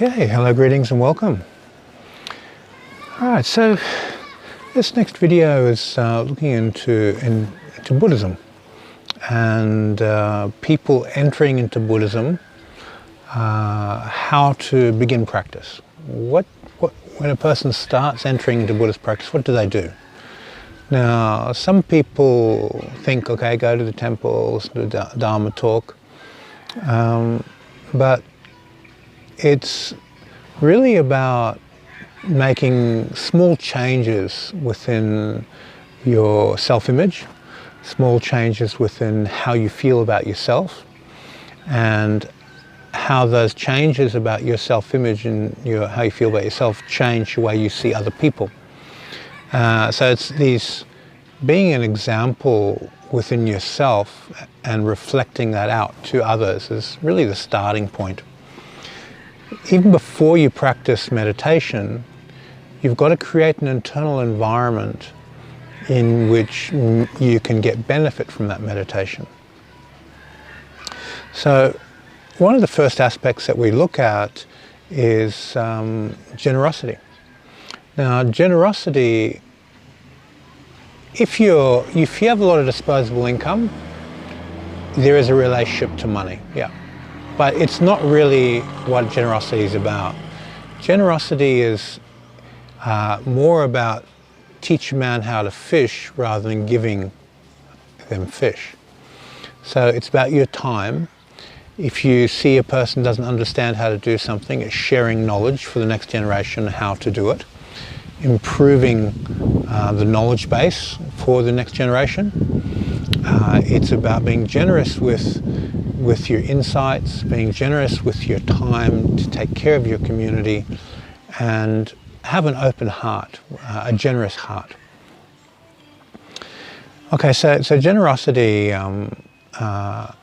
Okay, hello, greetings and welcome. Alright, so this next video is looking into Buddhism and people entering into Buddhism, how to begin practice. When a person starts entering into Buddhist practice, what do they do? Now, some people think, okay, go to the temple, listen to the Dharma Talk, but it's really about making small changes within your self-image, small changes within how you feel about yourself, and how those changes about your self-image and how you feel about yourself change the way you see other people. So it's being an example within yourself and reflecting that out to others is really the starting point. Even before you practice meditation, you've got to create an internal environment in which you can get benefit from that meditation. So one of the first aspects that we look at is generosity. Now, generosity, if you have a lot of disposable income, there is a relationship to money, yeah. But it's not really what generosity is about. Generosity is more about teaching man how to fish rather than giving them fish. So it's about your time. If you see a person doesn't understand how to do something, it's sharing knowledge for the next generation how to do it, improving the knowledge base for the next generation. It's about being generous with your insights, being generous with your time to take care of your community, and have an open heart, a generous heart. Okay, so generosity, the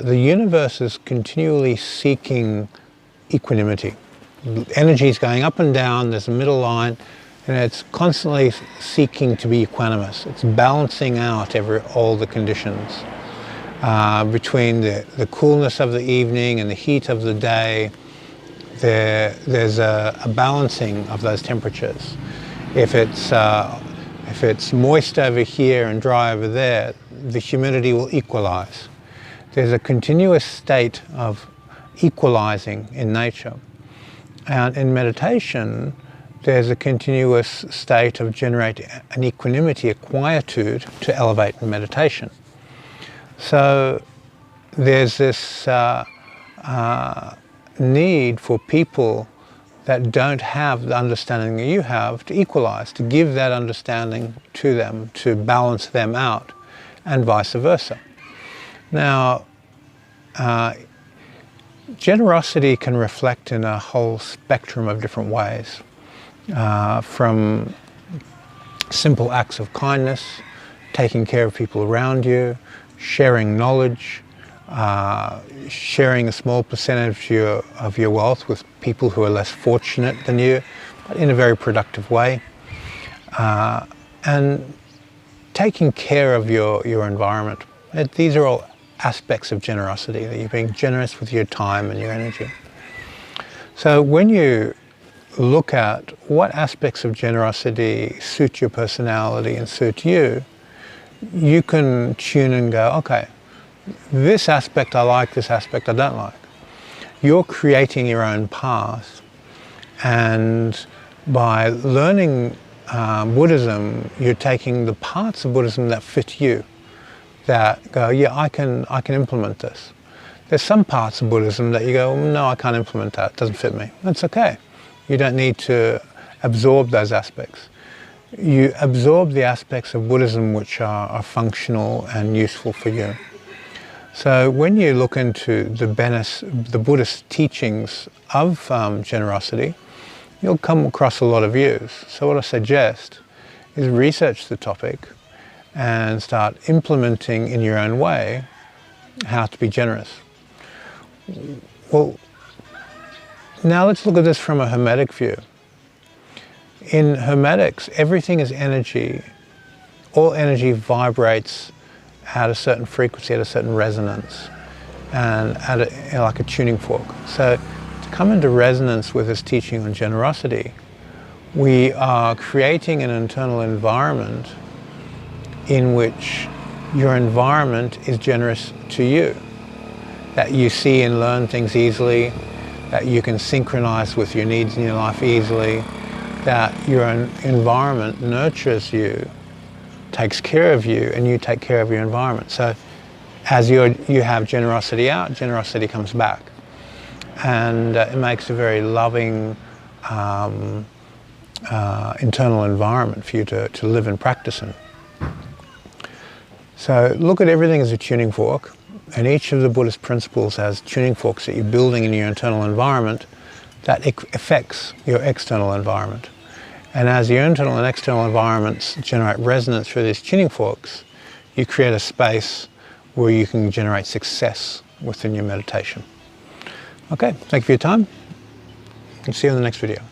universe is continually seeking equanimity. Energy is going up and down, there's a middle line, and it's constantly seeking to be equanimous. It's balancing out all the conditions. Between the coolness of the evening and the heat of the day, there's a balancing of those temperatures. If it's moist over here and dry over there, the humidity will equalize. There's a continuous state of equalizing in nature. And in meditation, there's a continuous state of generating an equanimity, a quietude to elevate in meditation. So there's this need for people that don't have the understanding that you have to equalize, to give that understanding to them, to balance them out, and vice versa. Now, generosity can reflect in a whole spectrum of different ways, from simple acts of kindness, taking care of people around you, sharing knowledge, sharing a small percentage of your wealth with people who are less fortunate than you, but in a very productive way, and taking care of your environment. These are all aspects of generosity, that you're being generous with your time and your energy. So when you look at what aspects of generosity suit your personality and suit you, you can tune and go, okay, this aspect I like, this aspect I don't like. You're creating your own path, and by learning Buddhism, you're taking the parts of Buddhism that fit you, that go, yeah, I can implement this. There's some parts of Buddhism that you go, no, I can't implement that, it doesn't fit me. That's okay. You don't need to absorb those aspects. You absorb the aspects of Buddhism which are functional and useful for you. So when you look into the Buddhist teachings of generosity, you'll come across a lot of views. So what I suggest is research the topic and start implementing in your own way how to be generous. Well, now let's look at this from a Hermetic view. In Hermetics, everything is energy. All energy vibrates at a certain frequency, at a certain resonance, and like a tuning fork. So to come into resonance with this teaching on generosity, we are creating an internal environment in which your environment is generous to you, that you see and learn things easily, that you can synchronize with your needs in your life easily, that your environment nurtures you, takes care of you, and you take care of your environment. So as you have generosity out, generosity comes back. And it makes a very loving internal environment for you to live and practice in. So look at everything as a tuning fork, and each of the Buddhist principles has tuning forks that you're building in your internal environment that affects your external environment. And as your internal and external environments generate resonance through these tuning forks, you create a space where you can generate success within your meditation. Okay, thank you for your time, and see you in the next video.